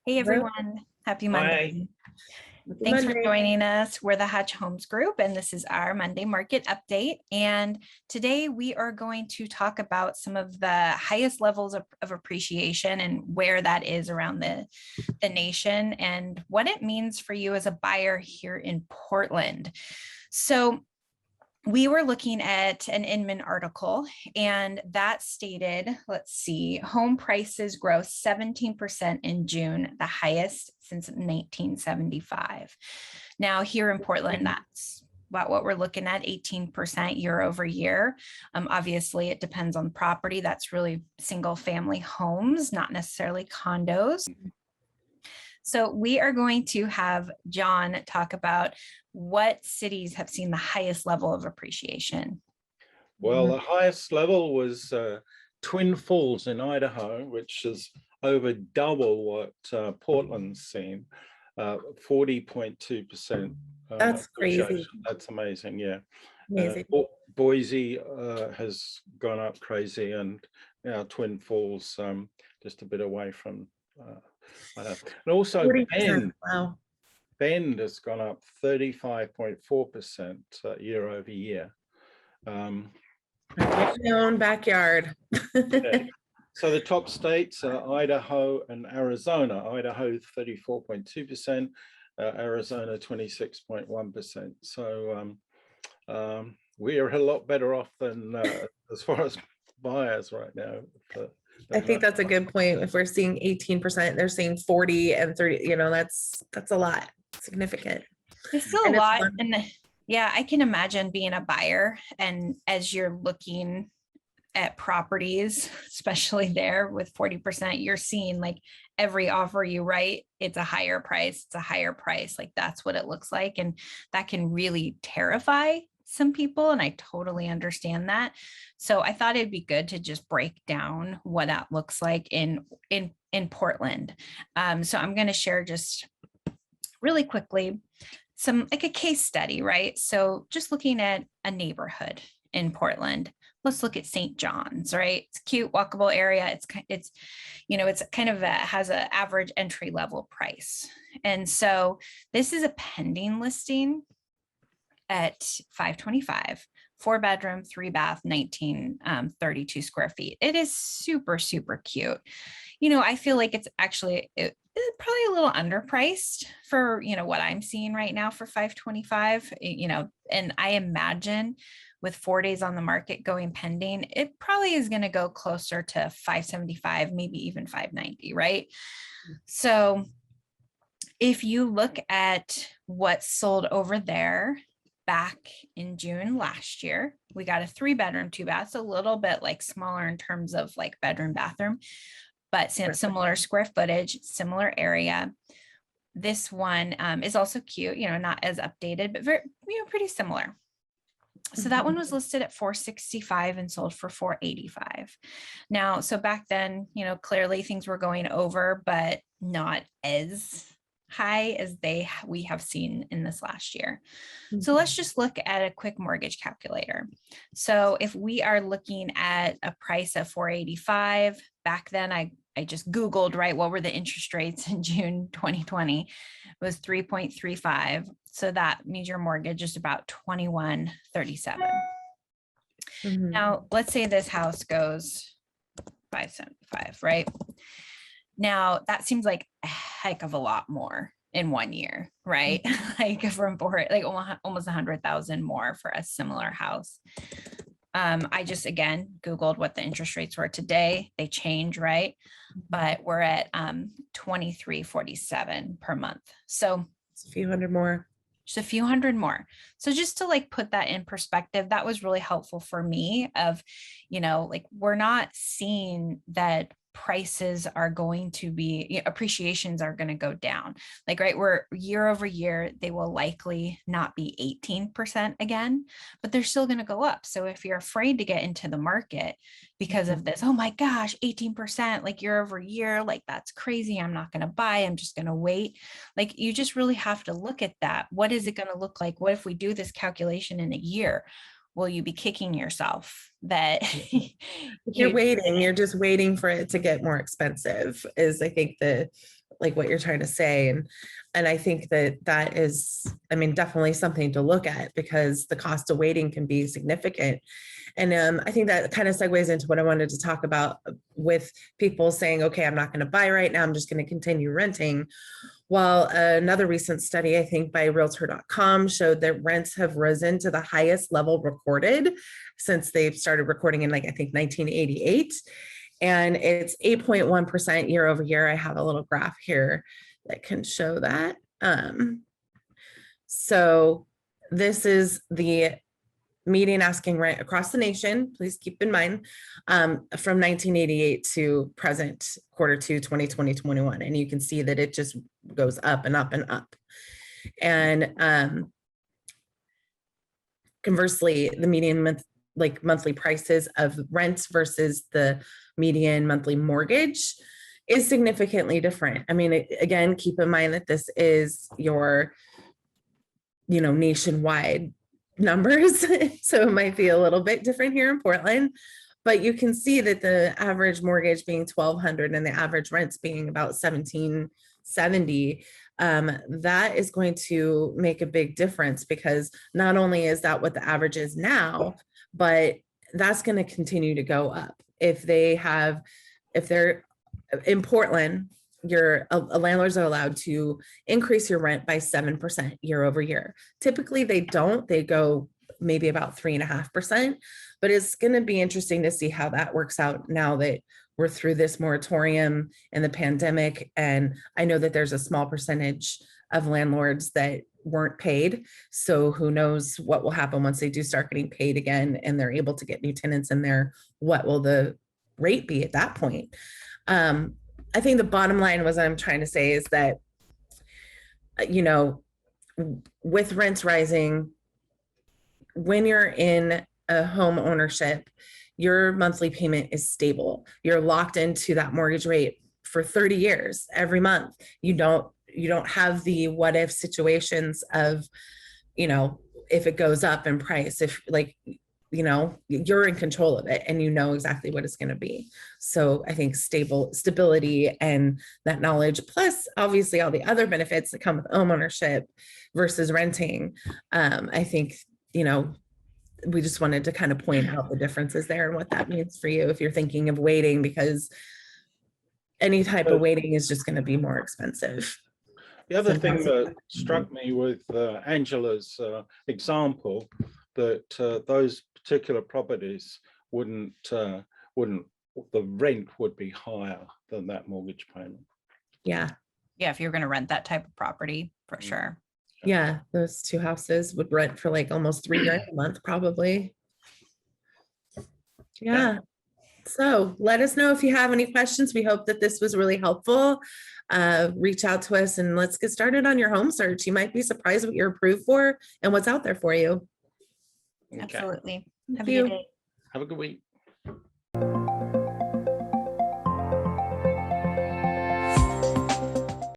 Hey Hello. everyone, happy Hi. Monday. Happy Thanks for Monday. joining us. We're the Hatch Homes Group, and this is our Monday market update. And today we are going to talk about some of the highest levels of appreciation and where that is around the nation and what it means for you as a buyer here in Portland. So we were looking at an Inman article and that stated, let's see, home prices grow 17% in June, the highest since 1975. Now here in Portland, that's about what we're looking at, 18% year over year. Obviously, it depends on property. That's really single family homes, not necessarily condos. So we are going to have John talk about what cities have seen the highest level of appreciation. Well, the highest level was Twin Falls in Idaho, which is over double what Portland's seen, 40.2%. That's crazy. That's amazing, yeah. Amazing. Boise has gone up crazy, and Twin Falls just a bit away from and also 40%. Wow. Bend has gone up 35.4% year over year. My own backyard. Yeah. So the top states are Idaho and Arizona. Idaho 34.2%, Arizona 26.1%. So we are a lot better off than as far as buyers right now. I think that's a good point. If we're seeing 18%, they're seeing 40 and 30, that's a lot. Significant. It's still a lot. And yeah, I can imagine being a buyer and as you're looking at properties, especially there with 40%, you're seeing like every offer you write, it's a higher price, like that's what it looks like. And that can really terrify some people. And I totally understand that. So I thought it'd be good to just break down what that looks like in Portland. So I'm going to share just really quickly some like a case study, right? So just looking at a neighborhood in Portland, let's look at St. John's, right? It's a cute, walkable area. It's kind of has an average entry level price. And so this is a pending listing at 525, 4-bedroom, 3-bath, 1932 square feet. It is super, super cute. I feel like it's actually probably a little underpriced for, what I'm seeing right now for 525, and I imagine with 4 days on the market going pending, it probably is going to go closer to 575, maybe even 590, right? So if you look at what sold over there back in June last year, we got a 3-bedroom, 2-bath, a little bit like smaller in terms of like bedroom, bathroom, but similar square footage, similar area. This one is also cute, not as updated, but very, pretty similar. So that one was listed at 465 and sold for 485. Now, so back then, clearly things were going over, but not as high as we have seen in this last year. So let's just look at a quick mortgage calculator. So if we are looking at a price of 485, back then I just Googled, right, what were the interest rates in June 2020? It was 3.35. So that means your mortgage is about 2137. Now, let's say this house goes 575, right? Now, that seems like a heck of a lot more in 1 year, right? Like from like almost 100,000 more for a similar house. I just, again, Googled what the interest rates were today. They change, right? But we're at 2347 per month. So it's a few hundred more. Just a few hundred more. So just to like put that in perspective, that was really helpful for me of, like we're not seeing that prices are going to be, appreciations are going to go down. Like, right, we're year over year, they will likely not be 18% again, but they're still going to go up. So if you're afraid to get into the market because of this, oh my gosh, 18%, like year over year, like that's crazy. I'm not going to buy. I'm just going to wait. Like you just really have to look at that. What is it going to look like? What if we do this calculation in a year? Will you be kicking yourself that you're waiting? You're just waiting for it to get more expensive is I think like what you're trying to say. And I think that is, I mean, definitely something to look at because the cost of waiting can be significant. And I think that kind of segues into what I wanted to talk about with people saying, okay, I'm not going to buy right now. I'm just going to continue renting. Well, another recent study, I think by realtor.com showed that rents have risen to the highest level recorded since they've started recording in like, I think 1988. And it's 8.1% year over year. I have a little graph here that can show that. So this is the median asking rent across the nation. Please keep in mind from 1988 to present Q2 2020-21. And you can see that it just goes up and up and up. And conversely, the median monthly prices of rents versus the median monthly mortgage is significantly different. I mean, again, keep in mind that this is your, nationwide numbers. So it might be a little bit different here in Portland, but you can see that the average mortgage being $1,200 and the average rents being about $1,770. That is going to make a big difference because not only is that what the average is now, but that's going to continue to go up. If they're in Portland, landlords are allowed to increase your rent by 7% year over year. Typically they don't, they go maybe about 3.5%, but it's going to be interesting to see how that works out now that we're through this moratorium and the pandemic. And I know that there's a small percentage of landlords that weren't paid. So who knows what will happen once they do start getting paid again and they're able to get new tenants in there. What will the rate be at that point? I think the bottom line was I'm trying to say is that, with rents rising, when you're in a home ownership, your monthly payment is stable. You're locked into that mortgage rate for 30 years every month. You don't have the what if situations of, if it goes up in price, if you're in control of it and you know exactly what it's going to be. So I think stability and that knowledge, plus obviously all the other benefits that come with home ownership versus renting. I think, we just wanted to kind of point out the differences there and what that means for you if you're thinking of waiting, because any type of waiting is just going to be more expensive. The other thing that struck me with Angela's example, that those particular properties the rent would be higher than that mortgage payment. Yeah. Yeah, if you're going to rent that type of property, for sure. Yeah, those two houses would rent for like almost $3,000 a month, probably. Yeah. So let us know if you have any questions. We hope that this was really helpful. Reach out to us and let's get started on your home search. You might be surprised what you're approved for and what's out there for you. Absolutely. Thank Have a you. good day. Have a good week.